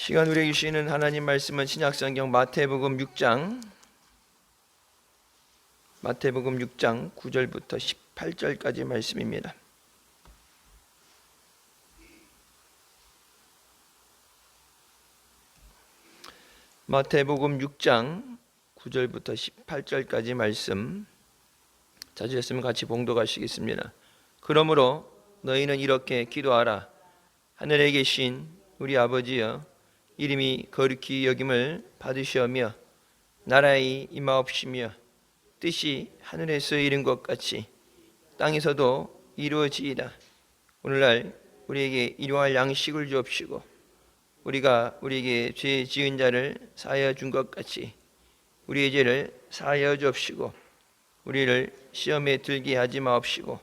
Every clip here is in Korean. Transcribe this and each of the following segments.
시간 우리에게 주시는 하나님 말씀은 신약성경 마태복음 6장 9절부터 18절까지 말씀입니다. 마태복음 6장 9절부터 18절까지 말씀 찾으셨으면 같이 봉독하시겠습니다. 그러므로 너희는 이렇게 기도하라. 하늘에 계신 우리 아버지여, 이름이 거룩히 여김을 받으시오며 나라의 임하옵시며 뜻이 하늘에서 이룬 것 같이 땅에서도 이루어지이다. 오늘날 우리에게 일용할 양식을 주옵시고 우리가 우리에게 죄 지은 자를 사하여 준 것 같이 우리의 죄를 사하여 주옵시고 우리를 시험에 들게 하지 마옵시고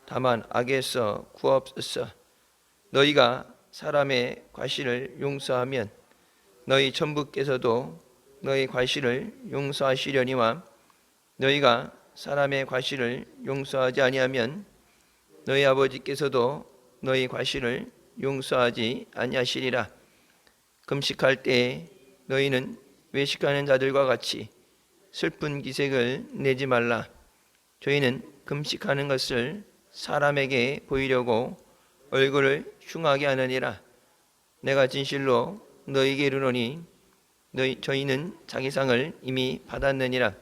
다만 악에서 구하옵소서. 너희가 사람의 과실을 용서하면 너희 천부께서도 너희 과실을 용서하시려니와 너희가 사람의 과실을 용서하지 아니하면 너희 아버지께서도 너희 과실을 용서하지 아니하시리라. 금식할 때에 너희는 외식하는 자들과 같이 슬픈 기색을 내지 말라. 저희는 금식하는 것을 사람에게 보이려고 얼굴을 흉하게 하느니라. 내가 진실로 너희에게 이르노니 저희는 자기 상을 이미 받았느니라.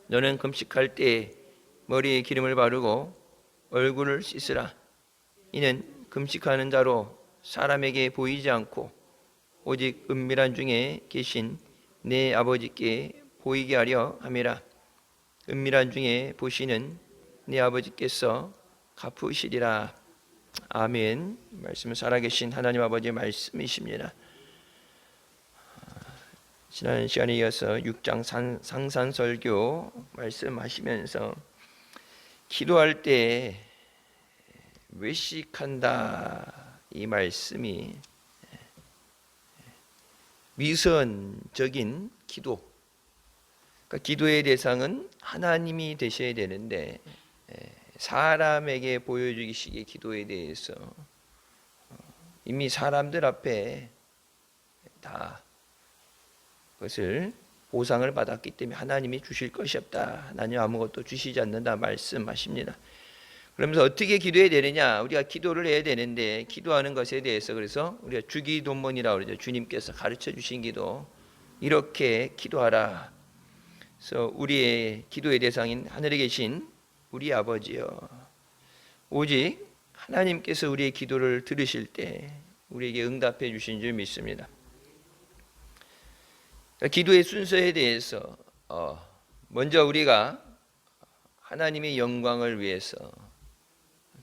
너는 금식할 때에 머리에 기름을 바르고 얼굴을 씻으라. 이는 금식하는 자로 사람에게 보이지 않고 오직 은밀한 중에 계신 내 아버지께 보이게 하려 함이라. 은밀한 중에 보시는 내 아버지께서 갚으시리라. 아멘. 말씀은 살아계신 하나님 아버지의 말씀이십니다. 지난 시간에 이어서 6장 상산설교 말씀하시면서 기도할 때 외식한다, 이 말씀이 위선적인 기도, 그러니까 기도의 대상은 하나님이 되셔야 되는데 사람에게 보여주기식의 기도에 대해서 이미 사람들 앞에 다 그것을 보상을 받았기 때문에 하나님이 주실 것이 없다, 하나님 아무것도 주시지 않는다 말씀하십니다. 그러면서 어떻게 기도해야 되느냐, 우리가 기도를 해야 되는데 기도하는 것에 대해서 그래서 우리가 주기도문이라고 그러죠. 주님께서 가르쳐 주신 기도, 이렇게 기도하라. 그래서 우리의 기도의 대상인 하늘에 계신 우리 아버지여, 오직 하나님께서 우리의 기도를 들으실 때 우리에게 응답해 주신 줄 믿습니다. 기도의 순서에 대해서 먼저 우리가 하나님의 영광을 위해서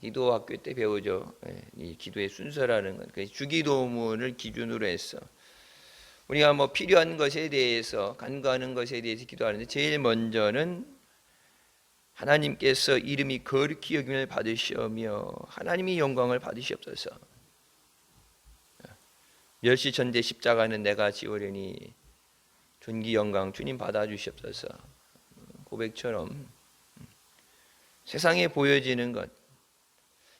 기도 학교 때 배우죠. 이 기도의 순서라는 건 주기도문을 기준으로 해서 우리가 뭐 필요한 것에 대해서, 간구하는 것에 대해서 기도하는데 제일 먼저는 하나님께서 이름이 거룩히 여김을 받으시오며 하나님이 영광을 받으시옵소서. 멸시 전대 십자가는 내가 지으려니 존귀 영광 주님 받아주시옵소서. 고백처럼 세상에 보여지는 것,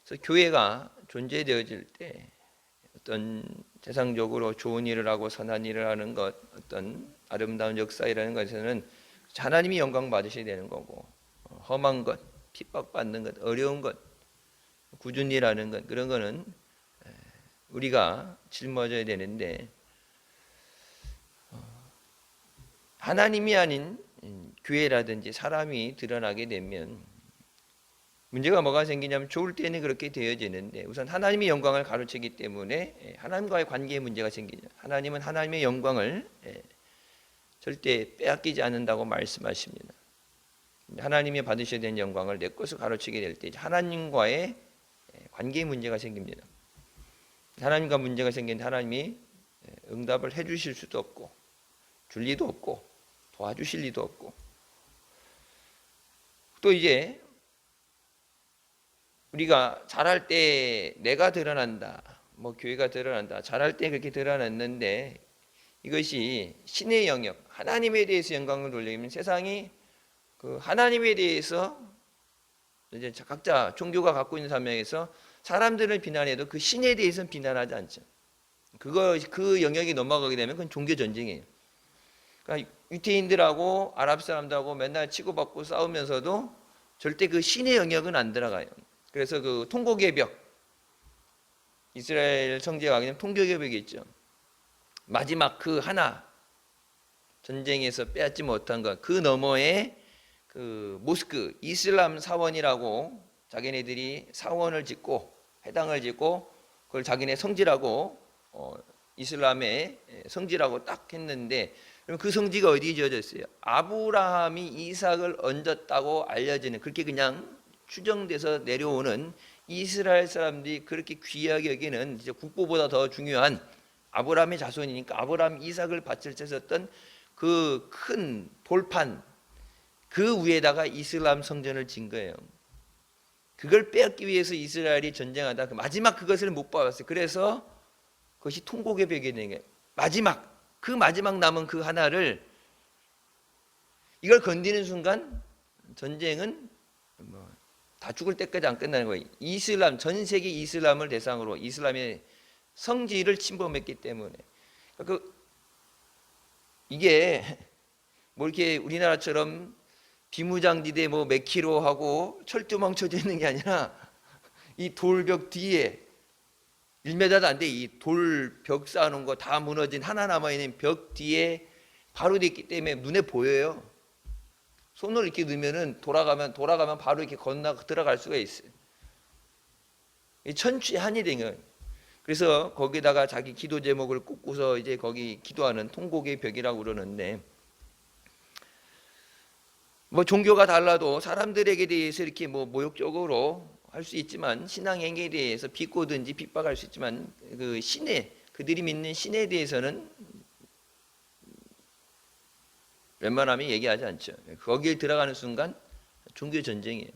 그래서 교회가 존재되어질 때 어떤 세상적으로 좋은 일을 하고 선한 일을 하는 것, 어떤 아름다운 역사이라는 것에는 하나님이 영광 받으셔야 되는 거고, 험한 것, 핍박받는 것, 어려운 것, 굳은 일하는 것, 그런 거는 우리가 짊어져야 되는데 하나님이 아닌 교회라든지 사람이 드러나게 되면 문제가 뭐가 생기냐면 좋을 때는 그렇게 되어지는데 우선 하나님의 영광을 가로채기 때문에 하나님과의 관계에 문제가 생기죠. 하나님은 하나님의 영광을 절대 빼앗기지 않는다고 말씀하십니다. 하나님이 받으셔야 되는 영광을 내 것을 가로채게 될 때 하나님과의 관계에 문제가 생깁니다. 하나님과 문제가 생기는데 하나님이 응답을 해 주실 수도 없고 줄 리도 없고 도와주실 리도 없고, 또 이제 우리가 잘할 때 내가 드러난다, 뭐 교회가 드러난다, 잘할 때 그렇게 드러났는데 이것이 신의 영역, 하나님에 대해서 영광을 돌리면 세상이 그 하나님에 대해서 이제 각자 종교가 갖고 있는 사명에서 사람들을 비난해도 그 신에 대해서는 비난하지 않죠. 그 영역이 넘어가게 되면 그건 종교 전쟁이에요. 그러니까 유태인들하고 아랍 사람들하고 맨날 치고받고 싸우면서도 절대 그 신의 영역은 안 들어가요. 그래서 그 통곡의 벽, 이스라엘 성지에 가게 되면 통곡의 벽이 있죠. 마지막 그 하나, 전쟁에서 빼앗지 못한 것, 그 너머에 그 모스크, 이슬람 사원이라고 자기네들이 사원을 짓고 회당을 짓고 그걸 자기네 성지라고 이슬람의 성지라고 딱 했는데, 그럼 그 성지가 어디에 지어졌어요? 아브라함이 이삭을 얹었다고 알려지는, 그렇게 그냥 추정돼서 내려오는, 이스라엘 사람들이 그렇게 귀하게 여기는 이제 국보보다 더 중요한 아브라함의 자손이니까 아브라함 이삭을 바칠 때 썼던 그 큰 돌판, 그 위에다가 이슬람 성전을 진 거예요. 그걸 빼앗기 위해서 이스라엘이 전쟁하다 마지막 그것을 못 받았어요. 그래서 그것이 통곡의 벽이 되는 거예요. 그 마지막 남은 그 하나를, 이걸 건드리는 순간 전쟁은 다 죽을 때까지 안 끝나는 거예요. 이슬람, 전 세계 이슬람을 대상으로 이슬람의 성지를 침범했기 때문에. 이게 뭐 이렇게 우리나라처럼 비무장지대 뭐 몇 킬로 하고 철조망 쳐져 있는 게 아니라 이 돌벽 뒤에 1m도 안 돼, 이 돌벽 쌓아놓은 거 다 무너진 하나 남아있는 벽 뒤에 바로 돼 있기 때문에 눈에 보여요. 손을 이렇게 넣으면은 돌아가면 바로 이렇게 건너 들어갈 수가 있어요. 천추의 한이 된 거예요. 그래서 거기다가 자기 기도 제목을 꽂고서 이제 거기 기도하는 통곡의 벽이라고 그러는데, 뭐 종교가 달라도 사람들에게 대해서 이렇게 뭐 모욕적으로 할 수 있지만, 신앙 행위에 대해서 비꼬든지 핍박할 수 있지만, 그 신에, 그들이 믿는 신에 대해서는 웬만하면 얘기하지 않죠. 거기에 들어가는 순간 종교 전쟁이에요.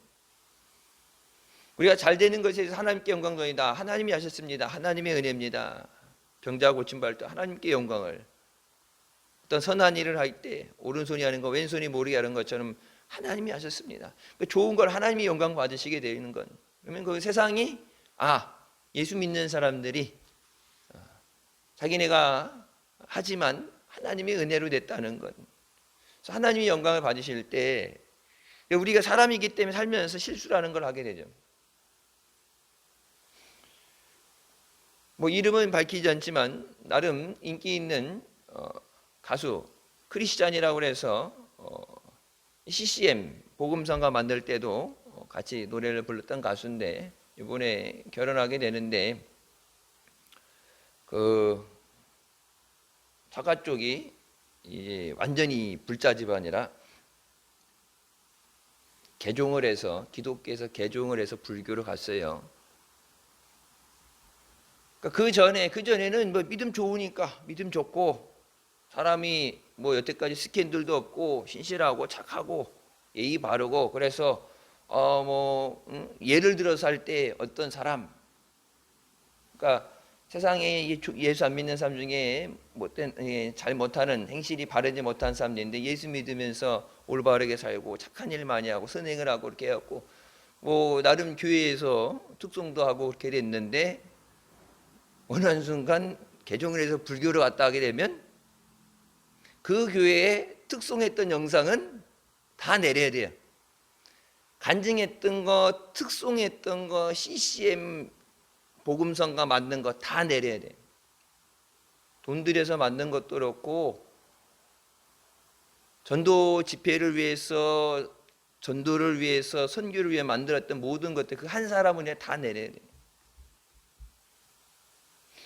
우리가 잘 되는 것에 대해서 하나님께 영광 돌리다. 하나님이 하셨습니다. 하나님의 은혜입니다. 병자 고침받을 때 하나님께 영광을, 어떤 선한 일을 할 때 오른손이 하는 거 왼손이 모르게 하는 것처럼 하나님이 하셨습니다. 좋은 걸 하나님이 영광 받으시게 되는 건, 그러면 그 세상이 예수 믿는 사람들이 자기네가 하지만 하나님의 은혜로 됐다는 것, 하나님이 영광을 받으실 때 우리가 사람이기 때문에 살면서 실수라는 걸 하게 되죠. 뭐 이름은 밝히지 않지만 나름 인기 있는 가수 크리스찬이라고 해서 CCM 복음성가 만들 때도 같이 노래를 불렀던 가수인데, 이번에 결혼하게 되는데 그 자가 쪽이 이제 완전히 불자 집안이라 개종을 해서, 기독교에서 개종을 해서 불교로 갔어요. 그 전에는 뭐 믿음 좋으니까, 믿음 좋고 사람이 뭐 여태까지 스캔들도 없고 신실하고 착하고 예의 바르고, 그래서 예를 들어서 할 때 어떤 사람, 그러니까 세상에 예수 안 믿는 사람 중에 잘 못하는, 행실이 바르지 못한 사람들인데 예수 믿으면서 올바르게 살고 착한 일 많이 하고 선행을 하고 이렇게 해갖고 뭐 나름 교회에서 특송도 하고 그렇게 됐는데, 어느 한순간 개종을 해서 불교로 갔다 하게 되면 그 교회에 특송했던 영상은 다 내려야 돼요. 간증했던 거, 특송했던 거, CCM 복음성가 만든 거 다 내려야 돼요. 돈 들여서 만든 것도 그렇고, 전도 집회를 위해서, 전도를 위해서, 선교를 위해 만들었던 모든 것들 그 한 사람은 다 내려야 돼요.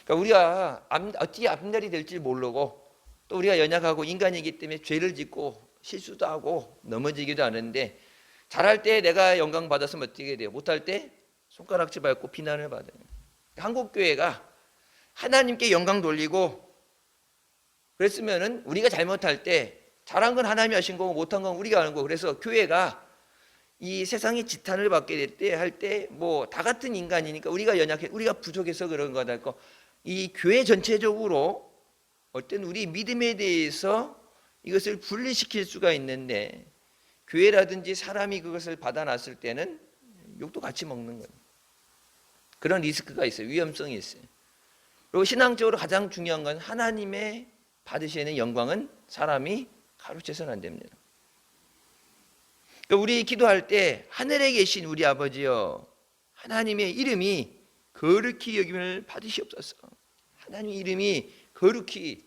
그러니까 우리가 어떻게 앞날이 될지 모르고, 또 우리가 연약하고 인간이기 때문에 죄를 짓고 실수도 하고 넘어지기도 하는데, 잘할 때 내가 영광 받았으면 어떻게 돼요? 못할 때 손가락질 밟고 비난을 받아요. 한국 교회가 하나님께 영광 돌리고 그랬으면은, 우리가 잘못할 때 잘한 건 하나님이 하신 거고 못한 건 우리가 하는 거고, 그래서 교회가 이 세상의 지탄을 받게 될 때 할 때 뭐 다 같은 인간이니까 우리가 연약해, 우리가 부족해서 그런 거다. 이 교회 전체적으로 어떤 우리 믿음에 대해서 이것을 분리시킬 수가 있는데, 교회라든지 사람이 그것을 받아놨을 때는 욕도 같이 먹는 거예요. 그런 리스크가 있어요. 위험성이 있어요. 그리고 신앙적으로 가장 중요한 건 하나님의 받으셔야 하는 영광은 사람이 가로채서는 안 됩니다. 그러니까 우리 기도할 때 하늘에 계신 우리 아버지여, 하나님의 이름이 거룩히 여김을 받으시옵소서. 하나님의 이름이 거룩히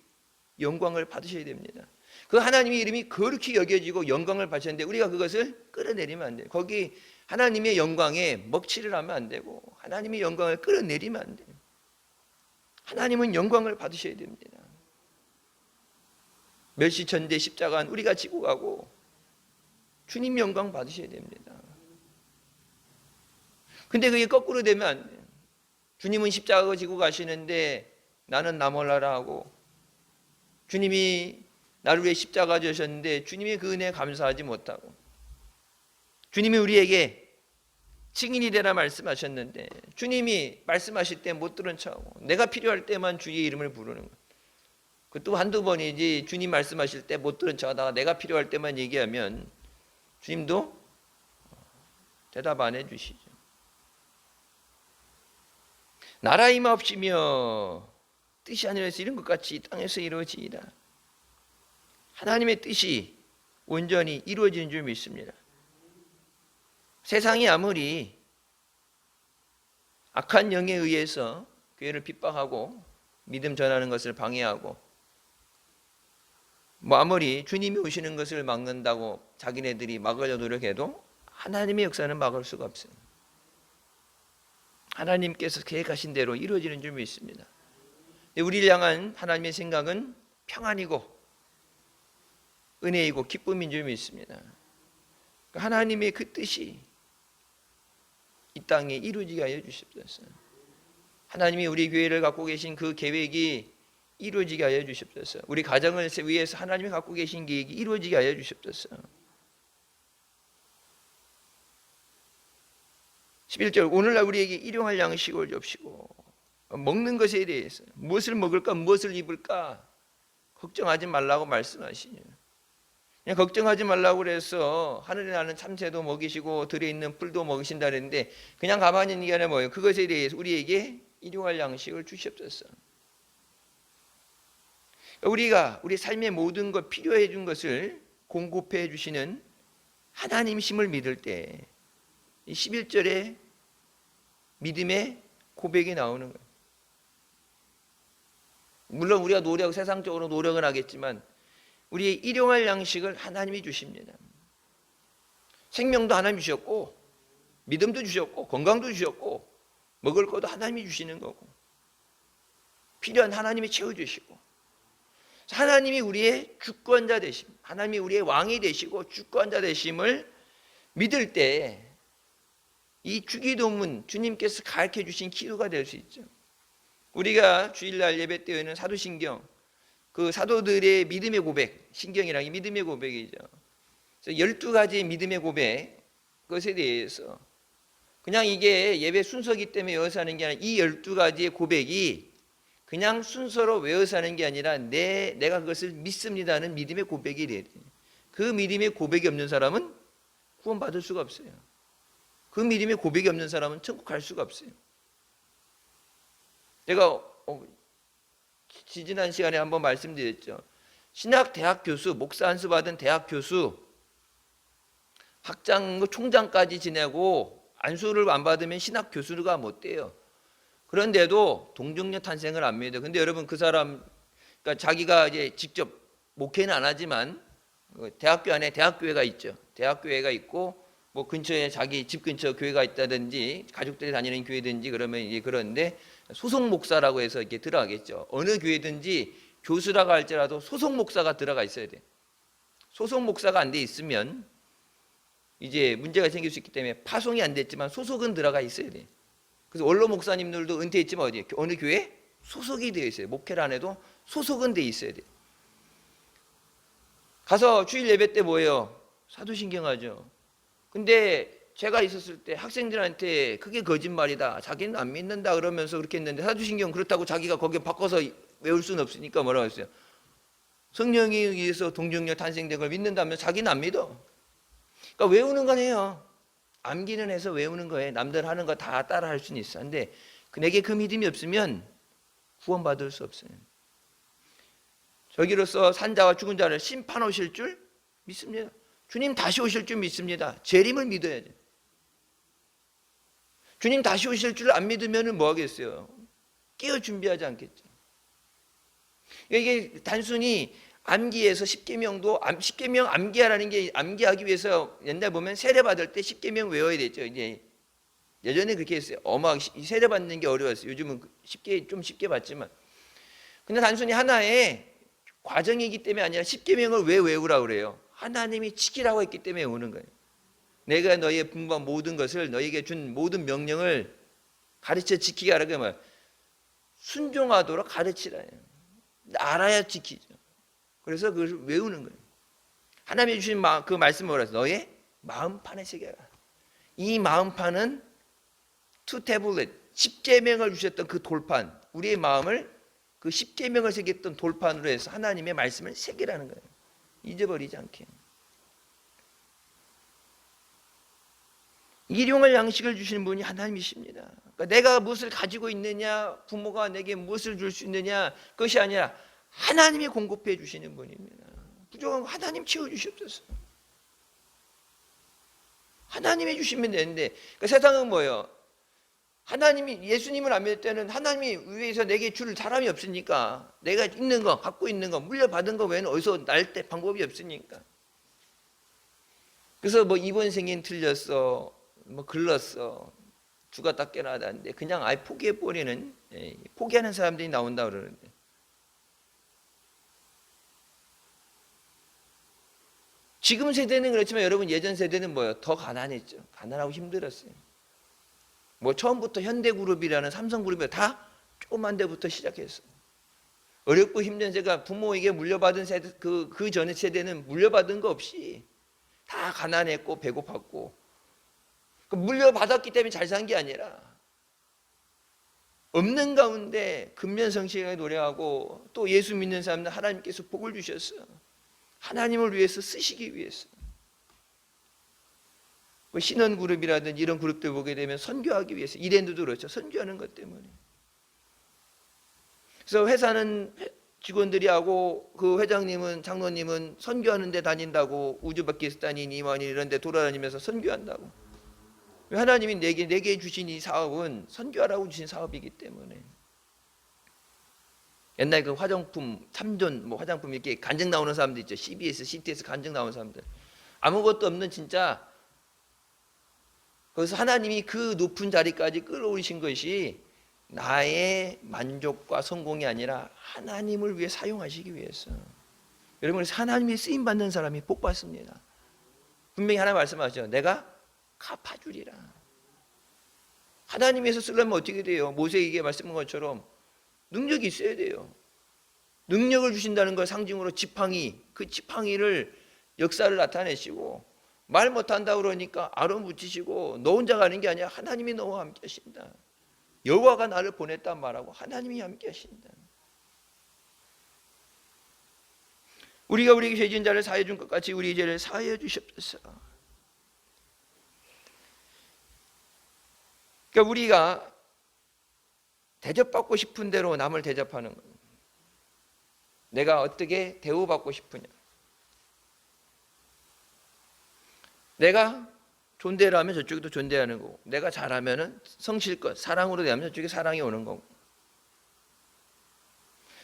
영광을 받으셔야 됩니다. 그 하나님의 이름이 거룩히 여겨지고 영광을 받으셨는데 우리가 그것을 끌어내리면 안 돼요. 거기 하나님의 영광에 먹칠을 하면 안 되고 하나님의 영광을 끌어내리면 안 돼요. 하나님은 영광을 받으셔야 됩니다. 멸시천대 십자가는 우리가 지고 가고 주님 영광 받으셔야 됩니다. 근데 그게 거꾸로 되면 안 돼요. 주님은 십자가 지고 가시는데 나는 나 몰라라 하고, 주님이 나를 위해 십자가 지셨는데 주님의 그 은혜에 감사하지 못하고, 주님이 우리에게 증인이 되라 말씀하셨는데 주님이 말씀하실 때 못 들은 척하고 내가 필요할 때만 주의 이름을 부르는 것, 그것도 한두 번이지 주님 말씀하실 때 못 들은 척하다가 내가 필요할 때만 얘기하면 주님도 대답 안 해주시죠. 나라 임하옵시며 뜻이 하늘에서 이룬 것 같이 땅에서 이루어지이다. 하나님의 뜻이 온전히 이루어지는 줄 믿습니다. 세상이 아무리 악한 영에 의해서 교회를 핍박하고 믿음 전하는 것을 방해하고 아무리 주님이 오시는 것을 막는다고 자기네들이 막으려 노력해도 하나님의 역사는 막을 수가 없어요. 하나님께서 계획하신 대로 이루어지는 줄 믿습니다. 우리를 향한 하나님의 생각은 평안이고 은혜이고 기쁨인 줄 믿습니다. 하나님의 그 뜻이 이 땅에 이루어지게 하여 주십소서. 하나님이 우리 교회를 갖고 계신 그 계획이 이루어지게 하여 주십소서. 우리 가정을 위해서 하나님이 갖고 계신 계획이 이루어지게 하여 주십소서. 11절, 오늘날 우리에게 일용할 양식을 줍시고, 먹는 것에 대해서 무엇을 먹을까 무엇을 입을까 걱정하지 말라고 말씀하시죠. 그냥 걱정하지 말라고 그래서 하늘에 나는 참새도 먹이시고 들에 있는 풀도 먹이신다 그랬는데 그냥 가만히 있는 게 아니라 뭐예요? 그것에 대해서 우리에게 일용할 양식을 주시옵소서. 우리가 우리 삶의 모든 것 필요해 준 것을 공급해 주시는 하나님이심을 믿을 때 이 11절에 믿음의 고백이 나오는 거예요. 물론 우리가 세상적으로 노력을 하겠지만 우리의 일용할 양식을 하나님이 주십니다. 생명도 하나님이 주셨고 믿음도 주셨고 건강도 주셨고 먹을 것도 하나님이 주시는 거고 필요한 하나님이 채워주시고, 하나님이 우리의 주권자 되심, 하나님이 우리의 왕이 되시고 주권자 되심을 믿을 때 이 주기도문, 주님께서 가르쳐 주신 기도가 될 수 있죠. 우리가 주일날 예배 때에는 사도신경, 그 사도들의 믿음의 고백, 신경이란 게 믿음의 고백이죠. 그래서 12가지의 믿음의 고백, 그것에 대해서 그냥 이게 예배 순서기 때문에 외워서 하는 게 아니라 이 12가지의 고백이 그냥 순서로 외워서 하는 게 아니라 내가 그것을 믿습니다는 믿음의 고백이 돼야 돼요. 그 믿음의 고백이 없는 사람은 구원받을 수가 없어요. 그 믿음의 고백이 없는 사람은 천국 갈 수가 없어요. 제가 지지난 시간에 한번 말씀드렸죠. 신학 대학 교수, 목사 안수 받은 대학 교수, 학장 총장까지 지내고 안수를 안 받으면 신학 교수가 못 돼요. 그런데도 동정녀 탄생을 안 믿어요. 근데 여러분 그 사람, 그러니까 자기가 이제 직접 목회는 안 하지만 대학교 안에 대학교회가 있죠. 대학교회가 있고 뭐 근처에 자기 집 근처 교회가 있다든지 가족들이 다니는 교회든지 그러면 이제 그런데 소속 목사라고 해서 이렇게 들어가겠죠. 어느 교회든지 교수라고 할지라도 소속 목사가 들어가 있어야 돼. 소속 목사가 안 돼 있으면 이제 문제가 생길 수 있기 때문에 파송이 안 됐지만 소속은 들어가 있어야 돼. 그래서 원로 목사님들도 은퇴했지만 어디 어느 교회 소속이 되어 있어요. 목회를 안 해도 소속은 돼 있어야 돼. 가서 주일 예배 때 뭐예요? 사도신경하죠. 근데 제가 있었을 때 학생들한테 그게 거짓말이다, 자기는 안 믿는다 그러면서 그렇게 했는데 사도신경 그렇다고 자기가 거기에 바꿔서 외울 수는 없으니까 뭐라고 했어요? 성령에 의해서 동정녀 탄생된 걸 믿는다면 자기는 안 믿어. 그러니까 외우는 건 해요. 암기는 해서 외우는 거예요. 남들 하는 거 다 따라 할 수는 있어. 근데 내게 그 믿음이 없으면 구원받을 수 없어요. 저기로서 산자와 죽은 자를 심판하실 줄 믿습니다. 주님 다시 오실 줄 믿습니다. 재림을 믿어야 돼요. 주님 다시 오실 줄 안 믿으면 뭐 하겠어요? 깨어 준비하지 않겠죠. 이게 단순히 암기해서 십계명도 십계명 암기하라는 게 암기하기 위해서 옛날 보면 세례 받을 때 십계명 외워야 됐죠. 이제 예전에 그렇게 했어요. 세례 받는 게 어려웠어요. 요즘은 좀 쉽게 받지만, 근데 단순히 하나의 과정이기 때문에 아니라 십계명을 왜 외우라고 그래요? 하나님이 지키라고 했기 때문에 외우는 거예요. 내가 너희의 분부한 모든 것을 너희에게 준 모든 명령을 가르쳐 지키게 하라고 하면 순종하도록 가르치라요. 알아야 지키죠. 그래서 그걸 외우는 거예요. 하나님이 주신 그 말씀을 뭐라서 너의 마음판에 새겨라. 이 마음판은 투 태블릿, 십계명을 주셨던 그 돌판, 우리의 마음을 그 십계명을 새겼던 돌판으로 해서 하나님의 말씀을 새기라는 거예요. 잊어버리지 않게. 일용할 양식을 주시는 분이 하나님이십니다. 그러니까 내가 무엇을 가지고 있느냐, 부모가 내게 무엇을 줄 수 있느냐, 그것이 아니라 하나님이 공급해 주시는 분입니다. 부족한 거 하나님 채워주시옵소서. 하나님이 주시면 되는데, 그러니까 세상은 뭐예요? 하나님이, 예수님을 안 믿을 때는 하나님이 위에서 내게 줄 사람이 없으니까, 내가 있는 거, 갖고 있는 거, 물려받은 거 외에는 어디서 날 때 방법이 없으니까. 그래서 뭐 이번 생엔 틀렸어, 뭐 글렀어, 주가 딱 깨나다는데 그냥 아예 포기해버리는, 포기하는 사람들이 나온다 그러는데, 지금 세대는 그렇지만 여러분 예전 세대는 뭐예요? 더 가난했죠. 가난하고 힘들었어요. 뭐 처음부터 현대그룹이라는 삼성그룹이 다 조그만 데부터 시작했어요. 어렵고 힘든 세가 부모에게 물려받은 세대, 그 전에 세대는 물려받은 거 없이 다 가난했고 배고팠고, 물려받았기 때문에 잘 산 게 아니라 없는 가운데 근면성실하게 노래하고 또 예수 믿는 사람들 하나님께서 복을 주셨어요. 하나님을 위해서 쓰시기 위해서. 신원그룹이라든지 이런 그룹들 보게 되면 선교하기 위해서, 이랜드도 그렇죠. 선교하는 것 때문에. 그래서 회사는 직원들이 하고 그 회장님은, 장로님은 선교하는 데 다닌다고, 우즈베키스탄인, 이만인 이런 데 돌아다니면서 선교한다고. 하나님이 내게 주신 이 사업은 선교하라고 주신 사업이기 때문에. 옛날 그 화장품, 참전 뭐 화장품 이렇게 간증 나오는 사람들 있죠. CBS, CTS 간증 나오는 사람들. 아무것도 없는 진짜, 그래서 하나님이 그 높은 자리까지 끌어오신 것이 나의 만족과 성공이 아니라 하나님을 위해 사용하시기 위해서. 여러분, 하나님이 쓰임 받는 사람이 복 받습니다. 분명히 하나님 말씀하시죠. 내가 갚아주리라. 하나님에서 쓰려면 어떻게 돼요? 모세에게 말씀한 것처럼 능력이 있어야 돼요. 능력을 주신다는 걸 상징으로 지팡이, 그 지팡이를 역사를 나타내시고, 말 못한다고 그러니까 아론 붙이시고, 너 혼자 가는 게 아니라 하나님이 너와 함께 하신다. 여호와가 나를 보냈단 말하고 하나님이 함께 하신다. 우리가 우리에게 죄 지은 자를 사하여 준 것 같이 우리 죄를 사하여 주시옵소서. 그러니까 우리가 대접받고 싶은 대로 남을 대접하는 거예요. 내가 어떻게 대우받고 싶으냐. 내가 존대를 하면 저쪽도 존대하는 거고, 내가 잘하면 성실껏 사랑으로 대하면 저쪽에 사랑이 오는 거고.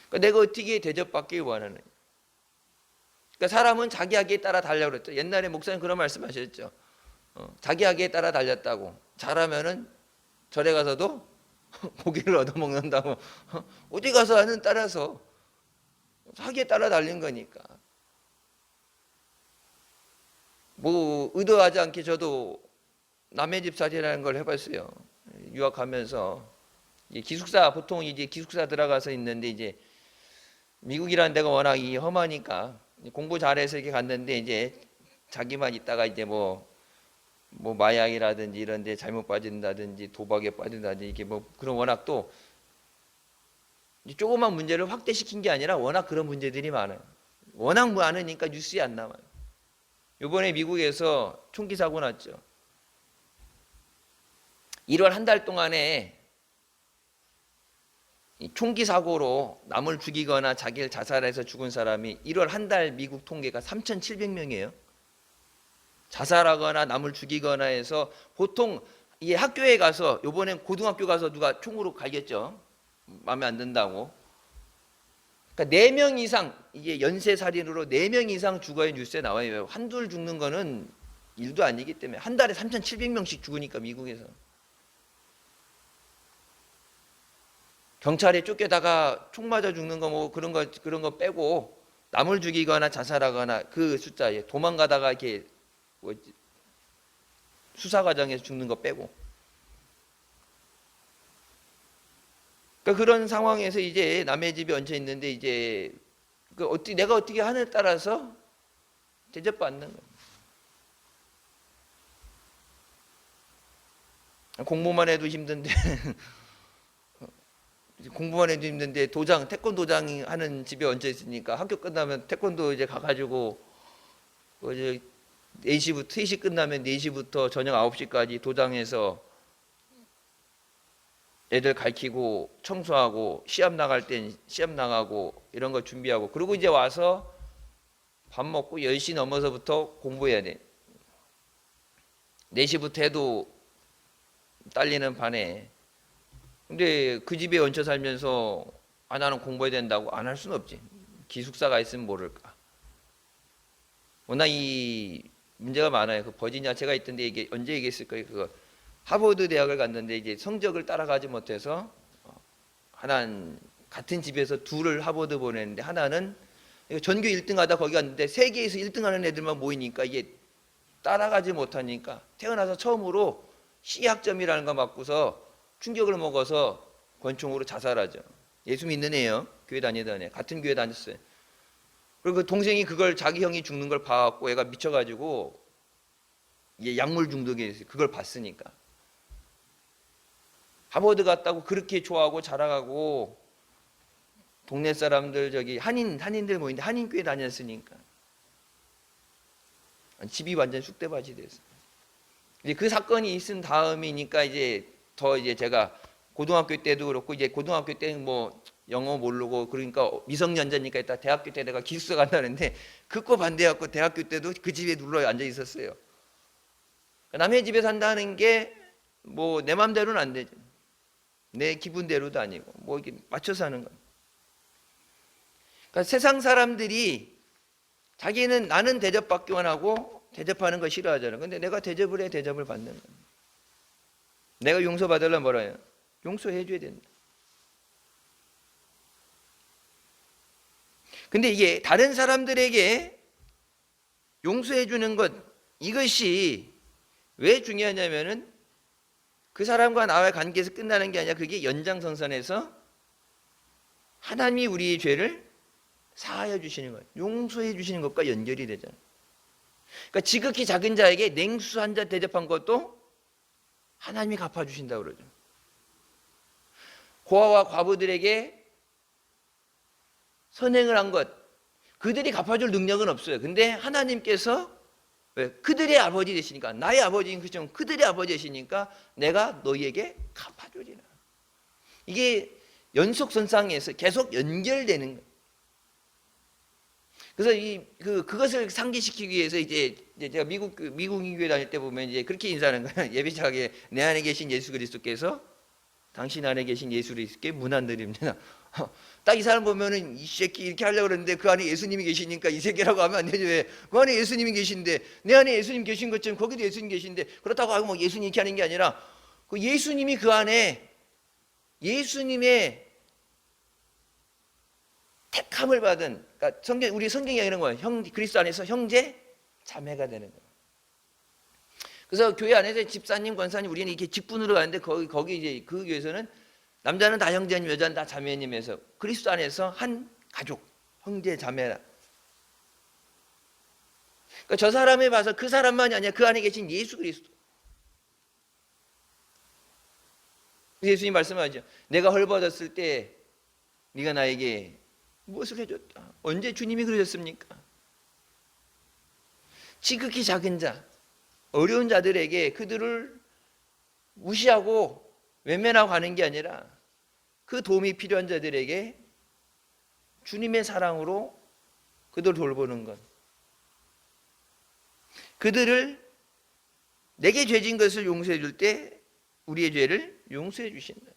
그러니까 내가 어떻게 대접받기 원하느냐. 그러니까 사람은 자기 하기에 따라 달라고 그랬죠. 옛날에 목사님 그런 말씀하셨죠. 자기 하기에 따라 달렸다고. 잘하면은 절에 가서도 고기를 얻어먹는다고. 어디 가서 하는 따라서 자기에 따라 달린 거니까. 뭐 의도하지 않게 저도 남의 집 살이라는 걸 해봤어요. 유학하면서 기숙사, 보통 이제 기숙사 들어가서 있는데, 이제 미국이라는 데가 워낙 험하니까 공부 잘해서 이렇게 갔는데, 이제 자기만 있다가 이제 뭐 마약이라든지 이런 데 잘못 빠진다든지 도박에 빠진다든지, 이게 뭐 그런 워낙 또 조그만 문제를 확대시킨 게 아니라 워낙 그런 문제들이 많아요. 워낙 많으니까 뉴스에 안 나와요. 이번에 미국에서 총기 사고 났죠. 1월 한 달 동안에 이 총기 사고로 남을 죽이거나 자기를 자살해서 죽은 사람이 1월 한 달 미국 통계가 3,700명이에요. 자살하거나 남을 죽이거나 해서 보통 이 학교에 가서 요번엔 고등학교 가서 누가 총으로 갈겼죠. 마음에 안 든다고. 그러니까 4명 이상 이게 연쇄살인으로 4명 이상 죽어야 뉴스에 나와요. 한둘 죽는 거는 일도 아니기 때문에 한 달에 3,700명씩 죽으니까 미국에서. 경찰에 쫓겨다가 총 맞아 죽는 거 뭐 그런 거 빼고 남을 죽이거나 자살하거나 그 숫자에 도망가다가 이렇게 뭐 수사 과정에서 죽는 거 빼고. 그러니까 그런 상황에서 이제 남의 집에 얹혀 있는데 이제 내가 어떻게 하느냐에 따라서 대접받는 거예요. 공부만 해도 힘든데 태권도장 하는 집에 얹혀 있으니까 학교 끝나면 태권도 이제 가가지고 이제 4시부터 3시 끝나면 4시부터 저녁 9시까지 도장에서 애들 가르치고 청소하고 시합 나갈 땐 시합 나가고 이런 거 준비하고 그리고 이제 와서 밥 먹고 10시 넘어서부터 공부해야 돼. 4시부터 해도 딸리는 반에. 근데 그 집에 얹혀 살면서 나는 공부해야 된다고 안 할 수는 없지. 기숙사가 있으면 모를까. 워낙 이 문제가 많아요. 그 버지니아 제가 있던데 이게 언제 얘기했을 거예요. 그거 하버드 대학을 갔는데 이제 성적을 따라가지 못해서 하나는 같은 집에서 둘을 하버드 보냈는데 하나는 전교 1등하다 거기 갔는데 세계에서 1등하는 애들만 모이니까 이게 따라가지 못하니까 태어나서 처음으로 C학점이라는 거 맞고서 충격을 먹어서 권총으로 자살하죠. 예수 믿는 애요. 교회 다니던 애. 같은 교회 다녔어요. 그리고 그 동생이 그걸 자기 형이 죽는 걸 봐갖고 애가 미쳐가지고 이게 약물 중독이 됐어요. 그걸 봤으니까. 하버드 갔다고 그렇게 좋아하고 자랑하고 동네 사람들 저기 한인들 모이는데 한인교회 다녔으니까 집이 완전 쑥대밭이 됐어요. 이제 그 사건이 있은 다음이니까 이제 더 이제 제가 고등학교 때도 그렇고 이제 고등학교 때는 뭐 영어 모르고 그러니까 미성년자니까 일단 대학교 때 내가 기숙사 간다는데 그거 반대해갖고 대학교 때도 그 집에 눌러 앉아 있었어요. 남의 집에 산다는 게 뭐 내 맘대로는 안 되죠. 내 기분대로도 아니고 뭐 이렇게 맞춰서 하는 거. 그러니까 세상 사람들이 자기는 나는 대접받기만 하고 대접하는 거 싫어하잖아요. 근데 내가 대접을 해 대접을 받는 거예요. 내가 용서받으려면 뭐라 해요? 용서해 줘야 된다. 근데 이게 다른 사람들에게 용서해 주는 것 이것이 왜 중요하냐면은 그 사람과 나와의 관계에서 끝나는 게 아니라 그게 연장선상에서 하나님이 우리의 죄를 사하여 주시는 것, 용서해 주시는 것과 연결이 되잖아요. 그러니까 지극히 작은 자에게 냉수 한 잔 대접한 것도 하나님이 갚아주신다고 그러죠. 고아와 과부들에게 선행을 한 것, 그들이 갚아줄 능력은 없어요. 근데 하나님께서 왜? 그들의 아버지 되시니까, 나의 아버지인 그처럼 그들의 아버지 되시니까 내가 너희에게 갚아주리라. 이게 연속선상에서 계속 연결되는 거예요. 그래서 그것을 상기시키기 위해서 이제 제가 미국 교회 다닐 때 보면 이제 그렇게 인사하는 거예요. 예배 시작에 내 안에 계신 예수 그리스도께서 당신 안에 계신 예수 그리스도께 문안드립니다. 딱 이 사람 보면은 이 새끼 이렇게 하려고 그러는데 그 안에 예수님이 계시니까 이 새끼라고 하면 안 되죠. 왜? 그 안에 예수님이 계신데 내 안에 예수님 계신 것처럼 거기도 예수님 계신데 그렇다고 하고 뭐 예수님 이렇게 하는 게 아니라 그 예수님이 그 안에 예수님의 택함을 받은, 그러니까 우리 성경이 이런 거예요. 그리스도 안에서 형제 자매가 되는 거예요. 그래서 교회 안에서 집사님, 권사님 우리는 이렇게 직분으로 가는데 거기 이제 그 교회에서는 남자는 다 형제님, 여자는 다 자매님에서 그리스도 안에서 한 가족, 형제 자매라. 그러니까 저 사람에 봐서 그 사람만이 아니라 그 안에 계신 예수 그리스도. 예수님 말씀하죠. 내가 헐벗었을 때 네가 나에게 무엇을 해줬다. 언제 주님이 그러셨습니까? 지극히 작은 자, 어려운 자들에게 그들을 무시하고 외면하고 가는 게 아니라 그 도움이 필요한 자들에게 주님의 사랑으로 그들을 돌보는 것, 그들을 내게 죄진 것을 용서해 줄 때 우리의 죄를 용서해 주신다.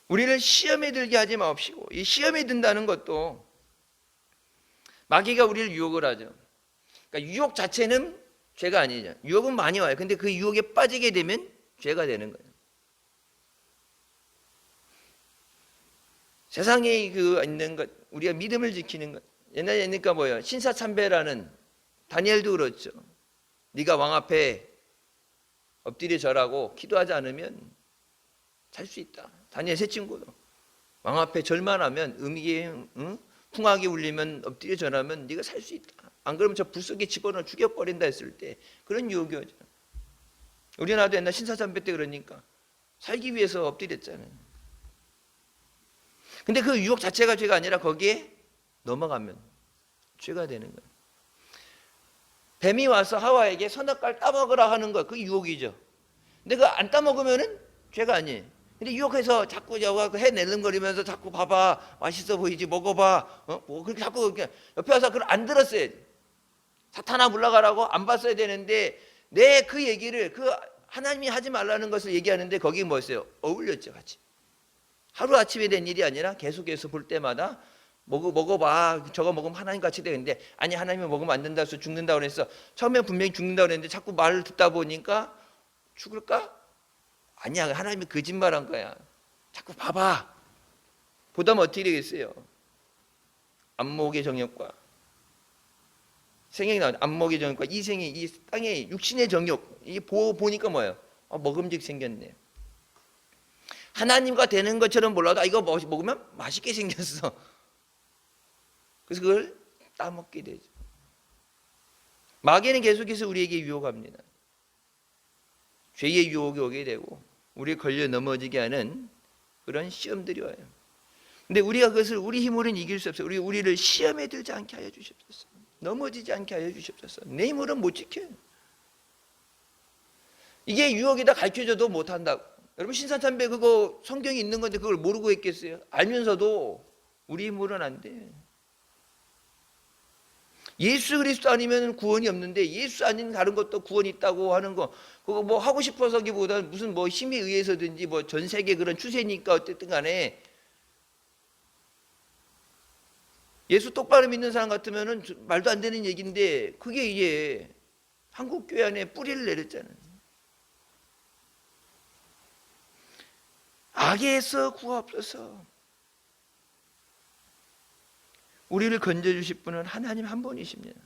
우리를 시험에 들게 하지 마옵시고, 이 시험에 든다는 것도 마귀가 우리를 유혹을 하죠. 그러니까 유혹 자체는 죄가 아니죠. 유혹은 많이 와요. 근데 그 유혹에 빠지게 되면 죄가 되는 거예요. 세상에 그 있는 것, 우리가 믿음을 지키는 것. 옛날에 그러니까 뭐예요? 신사참배라는, 다니엘도 그렇죠. 네가 왕 앞에 엎드려 절하고 기도하지 않으면 살 수 있다. 다니엘 세 친구도 왕 앞에 절만 하면 풍악이 울리면 엎드려 절하면 네가 살 수 있다. 안 그러면 저 불 속에 집어넣어 죽여버린다 했을 때 그런 유혹이 오죠. 우리나라도 옛날 신사참배 때 그러니까 살기 위해서 엎드렸잖아요. 근데 그 유혹 자체가 죄가 아니라 거기에 넘어가면 죄가 되는 거예요. 뱀이 와서 하와에게 선악과를 따먹으라 하는 거, 그게 유혹이죠. 근데 그거 안 따먹으면은 죄가 아니에요. 근데 유혹해서 자꾸 해 낼름거리면서 자꾸 봐봐, 맛있어 보이지, 먹어봐, 뭐 그렇게 자꾸 옆에 와서 그걸 안 들었어야 돼. 사탄아 물러가라고 안 봤어야 되는데 내 그 얘기를 그 하나님이 하지 말라는 것을 얘기하는데 거기 뭐였어요? 어울렸죠, 같이. 하루 아침에 된 일이 아니라 계속해서 볼 때마다 먹어봐, 저거 먹으면 하나님 같이 되는데 아니 하나님이 먹으면 안 된다 해서 죽는다고 그랬어. 처음에 분명히 죽는다고 그랬는데 자꾸 말을 듣다 보니까 죽을까? 아니야, 하나님이 거짓말한 거야. 자꾸 봐봐. 보다면 어떻게 되겠어요? 안목의 정욕과 생명이 나오죠. 안목의 정욕과 이생의 이 땅의 육신의 정욕, 이 보니까 뭐예요? 먹음직 생겼네. 하나님과 되는 것처럼 몰라도 이거 먹으면 맛있게 생겼어. 그래서 그걸 따먹게 되죠. 마귀는 계속해서 우리에게 유혹합니다. 죄의 유혹이 오게 되고 우리 걸려 넘어지게 하는 그런 시험들이 와요. 근데 우리가 그것을 우리 힘으로는 이길 수 없어요. 우리를 시험에 들지 않게 하여 주시옵소서. 넘어지지 않게 하여 주시옵소서. 내 힘으로는 못 지켜요. 이게 유혹이다 가르쳐줘도 못한다고. 여러분 신사참배 그거 성경에 있는 건데 그걸 모르고 했겠어요? 알면서도 우리 힘으로는 안 돼. 예수 그리스도 아니면 구원이 없는데 예수 아닌 다른 것도 구원이 있다고 하는 거 그거 뭐 하고 싶어서기보다는 무슨 뭐 힘에 의해서든지 뭐 전 세계 그런 추세니까 어쨌든 간에 예수 똑바로 믿는 사람 같으면은 말도 안 되는 얘기인데 그게 이제 한국 교회 안에 뿌리를 내렸잖아요. 악에서 구하옵소서. 우리를 건져주실 분은 하나님 한 분이십니다.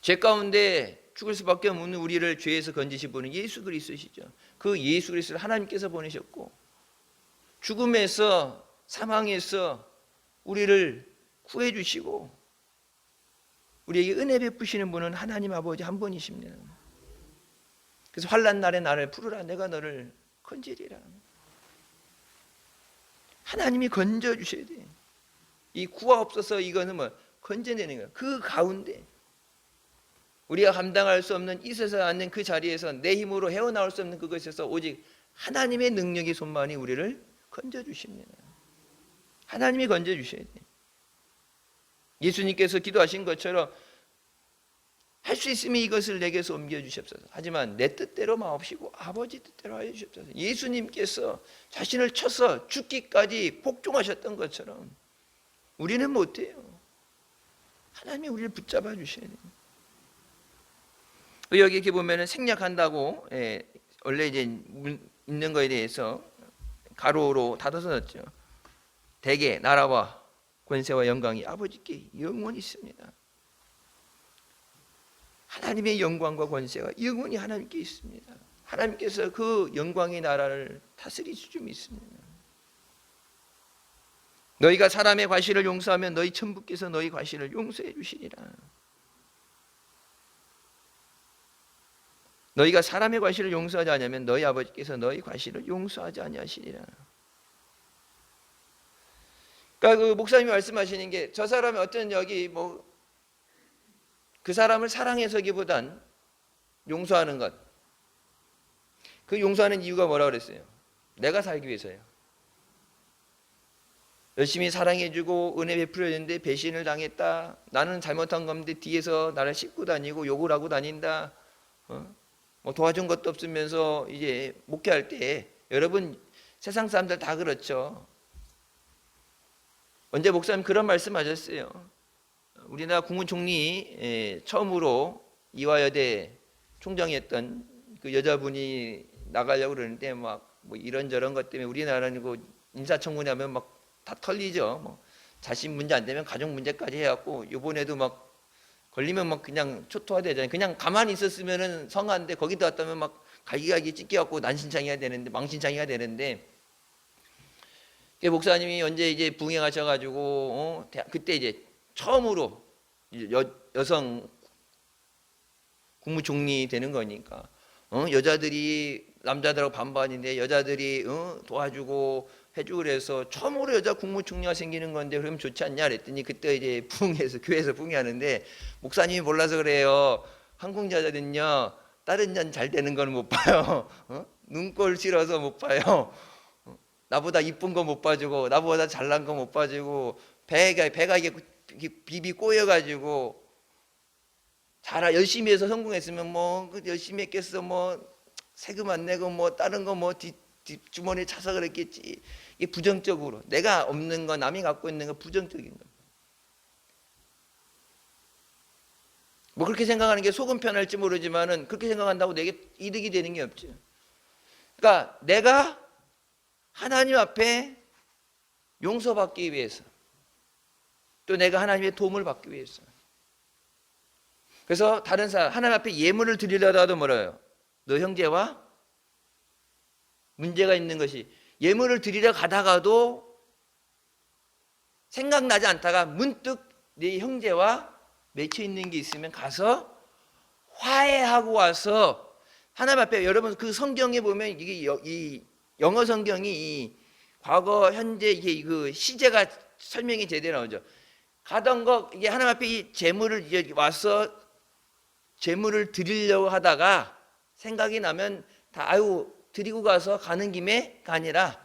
죄 가운데 죽을 수밖에 없는 우리를 죄에서 건지신 분은 예수 그리스도시죠. 그 예수 그리스도를 하나님께서 보내셨고 죽음에서 사망에서 우리를 구해 주시고 우리에게 은혜 베푸시는 분은 하나님 아버지 한 분이십니다. 그래서 환난 날에 나를 부르라 내가 너를 건지리라. 하나님이 건져 주셔야 돼. 이 구하옵소서 이거는 뭐 건져내는 거야. 그 가운데 우리가 감당할 수 없는 있어서 않는 그 자리에서 내 힘으로 헤어나올 수 없는 그것에서 오직 하나님의 능력의 손만이 우리를 건져 주십니다. 하나님이 건져 주셔야 돼. 예수님께서 기도하신 것처럼 할 수 있으면 이것을 내게서 옮겨 주시옵소서. 하지만 내 뜻대로 마옵시고 아버지 뜻대로 하여 주시옵소서. 예수님께서 자신을 쳐서 죽기까지 복종하셨던 것처럼 우리는 못해요. 하나님이 우리를 붙잡아 주셔야 돼요. 여기 이렇게 보면은 생략한다고 원래 이제 있는 거에 대해서 가로로 닫아서 넣었죠. 대개 나라와 권세와 영광이 아버지께 영원히 있습니다. 하나님의 영광과 권세가 영원히 하나님께 있습니다. 하나님께서 그 영광의 나라를 다스릴 수 있습니다. 너희가 사람의 과실을 용서하면 너희 천부께서 너희 과실을 용서해 주시리라. 너희가 사람의 과실을 용서하지 않으면 너희 아버지께서 너희 과실을 용서하지 아니하시리라. 그러니까 그 목사님이 말씀하시는 게 저 사람이 어떤 여기 뭐 그 사람을 사랑해서기보단 용서하는 것. 그 용서하는 이유가 뭐라 그랬어요? 내가 살기 위해서예요. 열심히 사랑해주고 은혜 베풀었는데 배신을 당했다. 나는 잘못한 건데 뒤에서 나를 씹고 다니고 욕을 하고 다닌다. 뭐 도와준 것도 없으면서 이제 목회할 때 여러분 세상 사람들 다 그렇죠. 언제 목사님 그런 말씀하셨어요. 우리나라 국무총리 처음으로 이화여대 총장이었던 그 여자분이 나가려고 그러는데 막 뭐 이런저런 것 때문에 우리나라는 그 인사청문회 하면 막 다 털리죠. 뭐 자식 문제 안 되면 가족 문제까지 해갖고 이번에도 막 걸리면 막 그냥 초토화되잖아요. 그냥 가만히 있었으면은 성한데 거기다 왔다면 막 갈기갈기 찢겨갖고 난신창이가 되는데 망신창이가 되는데 목사님이 언제 이제 부흥하셔가지고 그때 이제 처음으로 여성 국무총리 되는 거니까 여자들이 남자들하고 반반인데 여자들이 도와주고 해주고 그래서 처음으로 여자 국무총리가 생기는 건데 그러면 좋지 않냐 그랬더니 그때 이제 부흥해서 교회에서 부흥하는데 목사님이 몰라서 그래요. 한국 여자들은요 다른 년 잘 되는 건 못 봐요. 눈꼴 싫어서 못 봐요. 나보다 이쁜 거 못 봐주고 나보다 잘난 거 못 봐주고 배가 이게 비비 꼬여가지고 열심히 해서 성공했으면 뭐 열심히 했겠어 뭐 세금 안 내고 뭐 다른 거 뭐 뒷주머니에 차서 그랬겠지. 이게 부정적으로 내가 없는 거 남이 갖고 있는 거 부정적인 거. 뭐 그렇게 생각하는 게 속은 편할지 모르지만은 그렇게 생각한다고 내게 이득이 되는 게 없죠. 그러니까 내가 하나님 앞에 용서받기 위해서 또 내가 하나님의 도움을 받기 위해서 그래서 다른 사람 하나님 앞에 예물을 드리려다도 뭐라요? 너 형제와 문제가 있는 것이 예물을 드리려 가다가도 생각나지 않다가 문득 네 형제와 맺혀 있는 게 있으면 가서 화해하고 와서 하나님 앞에 여러분 그 성경에 보면 이게 이 영어 성경이 이 과거 현재 이게 그 시제가 설명이 제대로 나오죠. 가던 거 이게 하나님 앞에 이 재물을 이제 와서 재물을 드리려고 하다가 생각이 나면 다 아유 드리고 가서 가는 김에가 아니라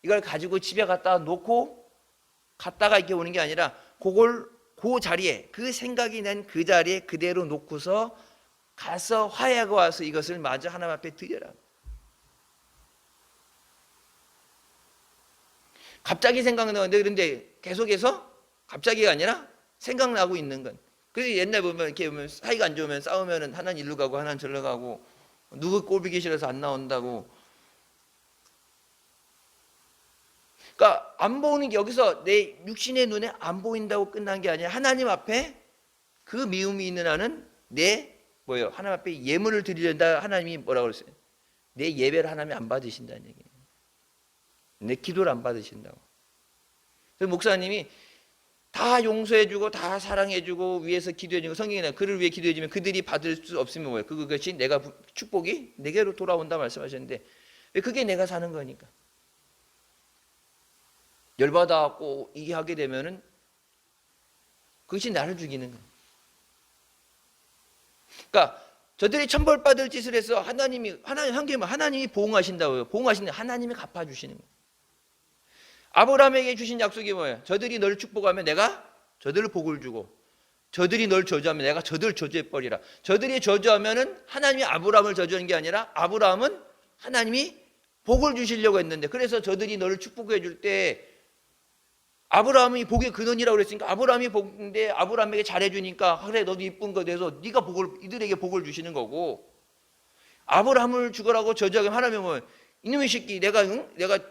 이걸 가지고 집에 갖다 놓고 갔다가 이렇게 오는 게 아니라 그걸 그 자리에 그 생각이 난 그 자리에 그대로 놓고서 가서 화해하고 와서 이것을 마저 하나님 앞에 드려라. 갑자기 생각나는데 그런데 계속해서 갑자기가 아니라 생각나고 있는 건. 그래서 옛날 보면 이렇게 보면 사이가 안 좋으면 싸우면은 하나는 일로 가고 하나는 절로 가고 누구 꼴보기 싫어서 안 나온다고. 그러니까 안 보이는 게 여기서 내 육신의 눈에 안 보인다고 끝난 게 아니라 하나님 앞에 그 미움이 있는 한은 내 뭐예요? 하나님 앞에 예물을 드리려다 하나님이 뭐라고 그랬어요? 내 예배를 하나님이 안 받으신다는 얘기예요. 내 기도를 안 받으신다고. 그래서 목사님이 다 용서해주고 다 사랑해주고 위해서 기도해주고 성경에 그를 위해 기도해주면 그들이 받을 수 없으면 뭐예요? 그것이 내가 축복이 내게로 돌아온다 말씀하셨는데 그게 내가 사는 거니까. 열받아갖고 이게 하게 되면은 그것이 나를 죽이는 거예요. 그러니까 저들이 천벌받을 짓을 해서 하나님이 보응하신다고요. 보응하시는 하나님이 갚아주시는 거예요. 아브라함에게 주신 약속이 뭐예요? 저들이 널 축복하면 내가 저들을 복을 주고 저들이 널 저주하면 내가 저들을 저주해버리라. 저들이 저주하면은 하나님이 아브라함을 저주하는 게 아니라 아브라함은 하나님이 복을 주시려고 했는데 그래서 저들이 너를 축복해 줄 때 아브라함이 복의 근원이라고 그랬으니까 아브라함이 복인데 아브라함에게 잘해주니까 그래 너도 이쁜 거 돼서 네가 이들에게 복을 주시는 거고 아브라함을 죽으라고 저주하면 하나님은 뭐 이놈의 새끼 내가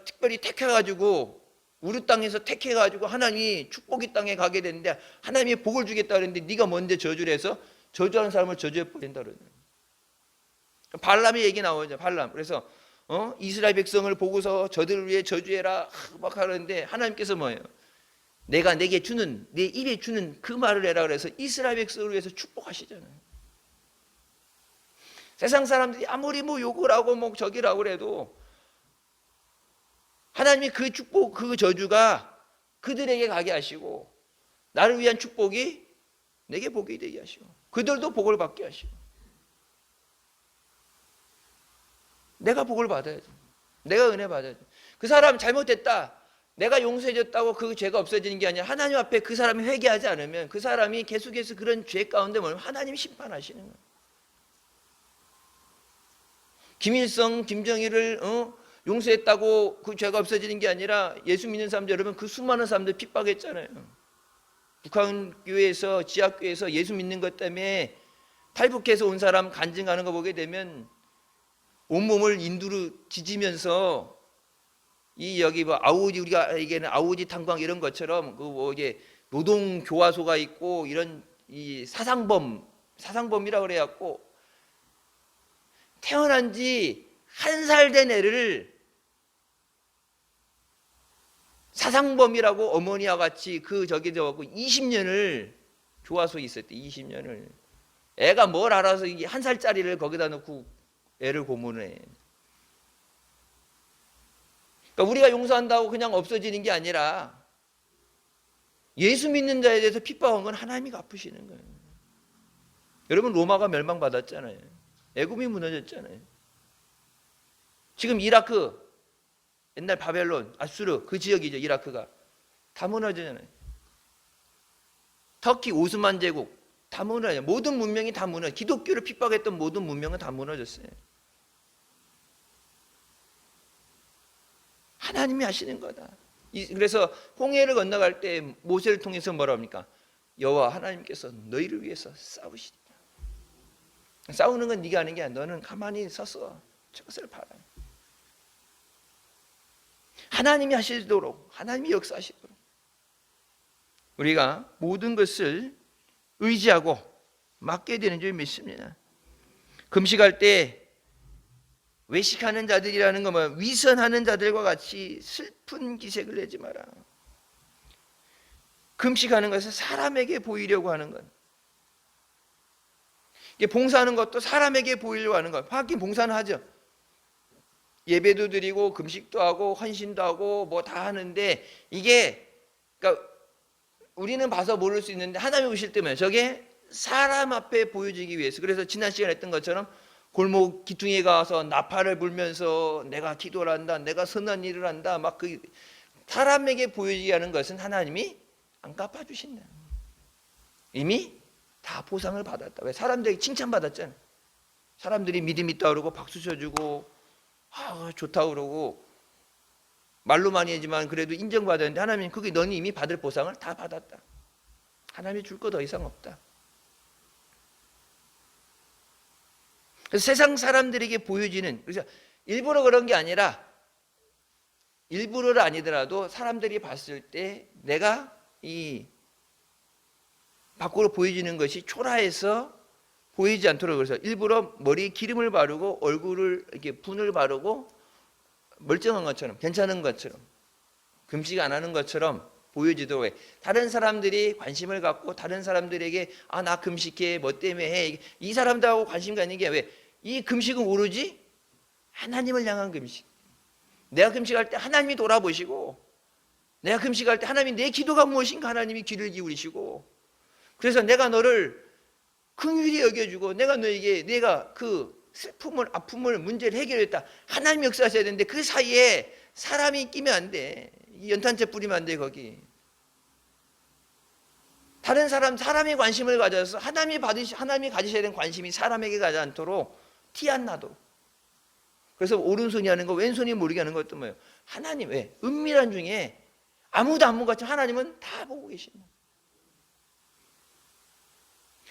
특별히 택해가지고 우리 땅에서 택해가지고 하나님이 축복의 땅에 가게 되는데 하나님이 복을 주겠다 그랬는데 네가 먼저 저주를 해서 저주하는 사람을 저주해버린다 그러는 발람의 얘기 나오죠. 발람. 그래서 이스라엘 백성을 보고서 저들을 위해 저주해라 막 하는데 하나님께서 뭐예요? 내가 내게 주는 내 입에 주는 그 말을 해라 그래서 이스라엘 백성을 위해서 축복하시잖아요. 세상 사람들이 아무리 뭐 욕을 하고 뭐 저기라고 그래도 하나님이 그 축복 그 저주가 그들에게 가게 하시고 나를 위한 축복이 내게 복이 되게 하시고 그들도 복을 받게 하시고 내가 복을 받아야지. 내가 은혜 받아야지. 그 사람 잘못했다. 내가 용서해줬다고 그 죄가 없어지는 게 아니라 하나님 앞에 그 사람이 회개하지 않으면 그 사람이 계속해서 그런 죄 가운데 머물면 하나님이 심판하시는 거예요. 김일성, 김정일을 용서했다고 그 죄가 없어지는 게 아니라 예수 믿는 사람들 여러분 그 수많은 사람들 핍박했잖아요. 북한 교회에서 지하교회에서 예수 믿는 것 때문에 탈북해서 온 사람 간증하는 거 보게 되면 온몸을 인두로 지지면서 이 여기 뭐 아우지 우리가 얘기하는 아우지 탄광 이런 것처럼 그 뭐 이게 노동 교화소가 있고 이런 이 사상범이라고 그래갖고 태어난 지 1살 된 애를 사상범이라고 어머니와 같이 그 저기 저고 20년을 교화소에 있었대. 20년을 애가 뭘 알아서 이게 1살짜리를 거기다 놓고 애를 고문해. 그러니까 우리가 용서한다고 그냥 없어지는 게 아니라 예수 믿는 자에 대해서 핍박한 건 하나님이 갚으시는 거예요. 여러분 로마가 멸망받았잖아요. 애굽이 무너졌잖아요. 지금 이라크 옛날 바벨론, 아수르 그 지역이죠. 이라크가 다 무너지잖아요. 터키 오스만 제국 다 무너져요. 모든 문명이 다 무너져. 기독교를 핍박했던 모든 문명은 다 무너졌어요. 하나님이 하시는 거다. 그래서 홍해를 건너갈 때 모세를 통해서 뭐라 합니까? 여호와 하나님께서 너희를 위해서 싸우시리라. 싸우는 건 네가 하는 게 아니라 너는 가만히 서서 저것을 봐라. 하나님이 하시도록 하나님이 역사하시도록 우리가 모든 것을 의지하고 맡게 되는 줄 믿습니다. 금식할 때 외식하는 자들이라는 것은 위선하는 자들과 같이 슬픈 기색을 내지 마라. 금식하는 것은 사람에게 보이려고 하는 것. 봉사하는 것도 사람에게 보이려고 하는 것. 하긴 봉사는 하죠. 예배도 드리고 금식도 하고 헌신도 하고 뭐 다 하는데 이게 그러니까 우리는 봐서 모를 수 있는데 하나님이 보실 때면 저게 사람 앞에 보여지기 위해서. 그래서 지난 시간에 했던 것처럼 골목 기둥에 가서 나팔을 불면서 내가 기도를 한다, 내가 선한 일을 한다, 막 그 사람에게 보여지게 하는 것은 하나님이 안 갚아주신다. 이미 다 보상을 받았다. 왜? 사람들이 칭찬받았잖아요. 사람들이 믿음 있다 그러고 박수 쳐주고 좋다 그러고 말로 많이 하지만 그래도 인정받았는데 하나님 그게 너는 이미 받을 보상을 다 받았다. 하나님이 줄 거 더 이상 없다. 그래서 세상 사람들에게 보여지는, 그래서 일부러 그런 게 아니라 일부러는 아니더라도 사람들이 봤을 때 내가 이 밖으로 보여지는 것이 초라해서 보이지 않도록 그래서 일부러 머리에 기름을 바르고 얼굴을 이렇게 분을 바르고 멀쩡한 것처럼 괜찮은 것처럼 금식 안 하는 것처럼 보여지도록 해. 다른 사람들이 관심을 갖고 다른 사람들에게 나 금식해 뭐 때문에 해 이 사람들하고 관심 갖는 게 왜? 이 금식은 오로지 하나님을 향한 금식. 내가 금식할 때 하나님이 돌아보시고 내가 금식할 때 하나님이 내 기도가 무엇인가 하나님이 귀를 기울이시고 그래서 내가 너를 긍휼히 여겨주고 내가 너에게 내가 그 슬픔을 아픔을 문제를 해결했다. 하나님이 역사하셔야 되는데 그 사이에 사람이 끼면 안 돼. 연탄재 뿌리면 안 돼. 거기 다른 사람이 관심을 가져서 하나님이 가지셔야 되는 관심이 사람에게 가지 않도록 티 안 나도록. 그래서 오른손이 하는 거 왼손이 모르게 하는 것도 뭐예요? 하나님 왜? 은밀한 중에 아무도 안 본 것처럼 하나님은 다 보고 계십니다.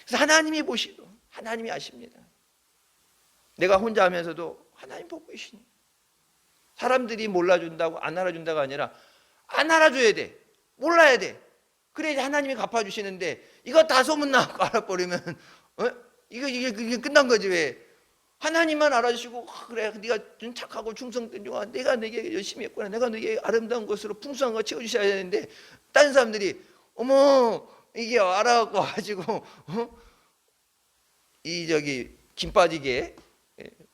그래서 하나님이 보시고 하나님이 아십니다. 내가 혼자 하면서도 하나님 보고 계시니 사람들이 몰라준다고 안 알아준다가 아니라 안 알아줘야 돼. 몰라야 돼. 그래야 하나님이 갚아주시는데 이거 다 소문나고 알아버리면 이게 끝난 거지. 왜? 하나님만 알아주시고 그래 네가 좀 착하고 충성된 종아 내가 너에게 열심히 했구나. 내가 너에게 아름다운 것으로 풍성한 거 채워주셔야 되는데 다른 사람들이 어머 이게 알아갖고 와가지고 이 저기 김 빠지게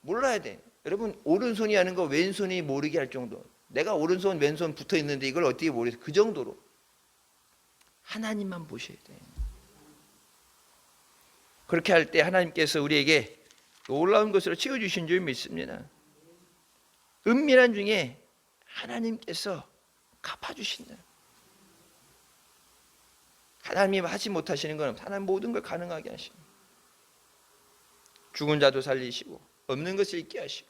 몰라야 돼. 여러분 오른손이 하는 거 왼손이 모르게 할 정도. 내가 오른손 왼손 붙어 있는데 이걸 어떻게 모르겠어. 그 정도로 하나님만 보셔야 돼. 그렇게 할 때 하나님께서 우리에게 놀라운 것으로 채워주신 줄 믿습니다. 은밀한 중에 하나님께서 갚아주신다. 하나님이 하지 못하시는 건 하나님 모든 걸 가능하게 하시고, 죽은 자도 살리시고 없는 것을 있게 하시고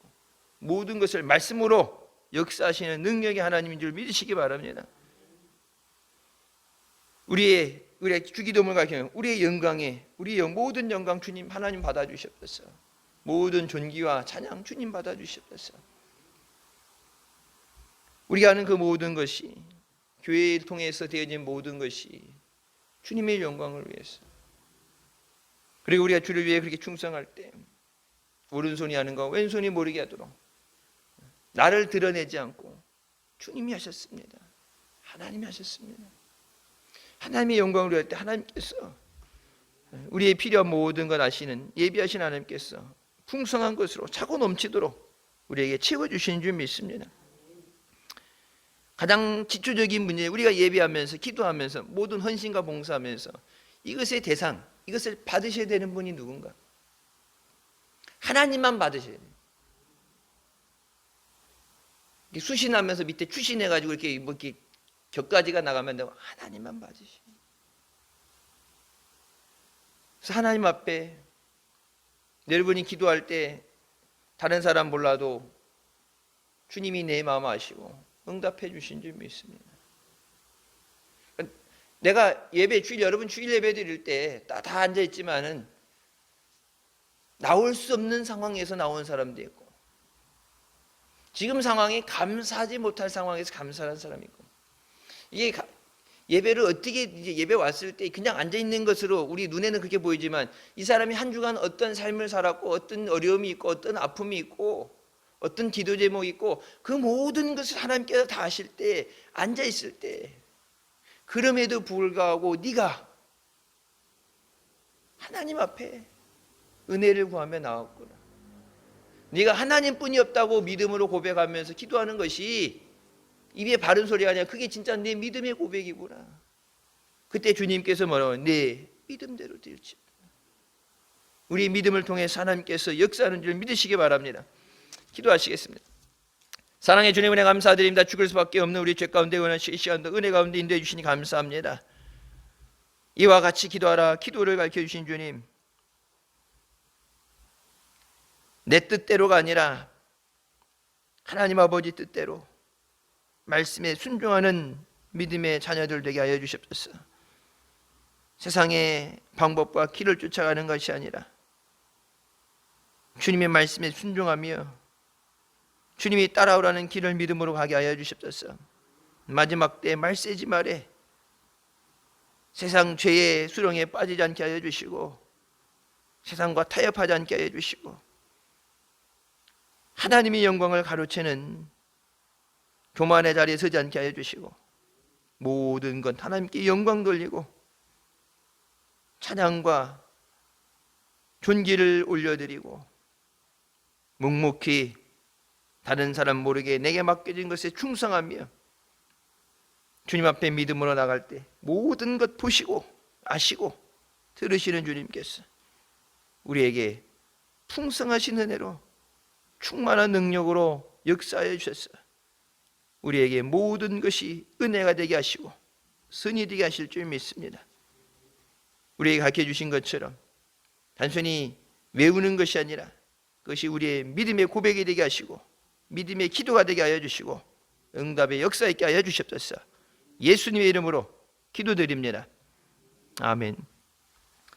모든 것을 말씀으로 역사하시는 능력의 하나님인 줄 믿으시기 바랍니다. 우리의 주기도문을 가르치는 우리의 영광에 우리의 모든 영광 주님 하나님 받아주시옵소서. 모든 존귀와 찬양 주님 받아주시옵소서. 우리가 하는 그 모든 것이, 교회를 통해서 되어진 모든 것이 주님의 영광을 위해서, 그리고 우리가 주를 위해 그렇게 충성할 때 오른손이 하는 거 왼손이 모르게 하도록 나를 드러내지 않고 주님이 하셨습니다. 하나님이 하셨습니다. 하나님의 영광을 위할 때 하나님께서 우리의 필요한 모든 것 아시는 예비하신 하나님께서 풍성한 것으로 차고 넘치도록 우리에게 채워주시는 줄 믿습니다. 가장 기초적인 문제, 우리가 예배하면서 기도하면서 모든 헌신과 봉사하면서 이것의 대상, 이것을 받으셔야 되는 분이 누군가? 하나님만 받으셔야 돼요. 수신하면서 밑에 추신해가지고 이렇게 격가지가 나가면 되고, 하나님만 받으셔야 돼요. 그래서 하나님 앞에 여러분이 기도할 때 다른 사람 몰라도 주님이 내 마음 아시고 응답해 주신 줄 믿습니다. 내가 여러분 주일 예배 드릴 때 다 앉아 있지만은 나올 수 없는 상황에서 나온 사람도 있고, 지금 상황이 감사하지 못할 상황에서 감사하는 사람이 있고, 이게 예배를 어떻게 이제 예배 왔을 때 그냥 앉아 있는 것으로 우리 눈에는 그렇게 보이지만 이 사람이 한 주간 어떤 삶을 살았고 어떤 어려움이 있고 어떤 아픔이 있고 어떤 기도 제목이 있고 그 모든 것을 하나님께서 다 아실 때 앉아 있을 때, 그럼에도 불구하고 네가 하나님 앞에 은혜를 구하며 나왔구나, 네가 하나님뿐이 없다고 믿음으로 고백하면서 기도하는 것이 입에 바른 소리가 아니라 그게 진짜 내 믿음의 고백이구나. 그때 주님께서 뭐라고? 내 믿음대로 될지. 우리 믿음을 통해서 하나님께서 역사하는 줄 믿으시기 바랍니다. 기도하시겠습니다. 사랑의 주님, 은혜 감사드립니다. 죽을 수밖에 없는 우리 죄 가운데 원한 이 시간도 은혜 가운데 인도해 주시니 감사합니다. 이와 같이 기도하라 기도를 가르쳐 주신 주님, 내 뜻대로가 아니라 하나님 아버지 뜻대로 말씀에 순종하는 믿음의 자녀들 되게 하여 주시옵소서. 세상의 방법과 길을 쫓아가는 것이 아니라 주님의 말씀에 순종하며 주님이 따라오라는 길을 믿음으로 가게 하여 주시옵소서. 마지막 때 말세지 말에 세상 죄의 수렁에 빠지지 않게 하여 주시고 세상과 타협하지 않게 하여 주시고 하나님의 영광을 가로채는 교만의 자리에 서지 않게 하여 주시고 모든 것 하나님께 영광 돌리고 찬양과 존귀를 올려드리고 묵묵히 다른 사람 모르게 내게 맡겨진 것에 충성하며 주님 앞에 믿음으로 나갈 때 모든 것 보시고 아시고 들으시는 주님께서 우리에게 풍성하신 은혜로 충만한 능력으로 역사해 주셔서 우리에게 모든 것이 은혜가 되게 하시고 선이 되게 하실 줄 믿습니다. 우리에게 가르쳐 주신 것처럼 단순히 외우는 것이 아니라 그것이 우리의 믿음의 고백이 되게 하시고 믿음의 기도가 되게 하여 주시고 응답의 역사 있게 하여 주시옵소서. 예수님의 이름으로 기도드립니다. 아멘.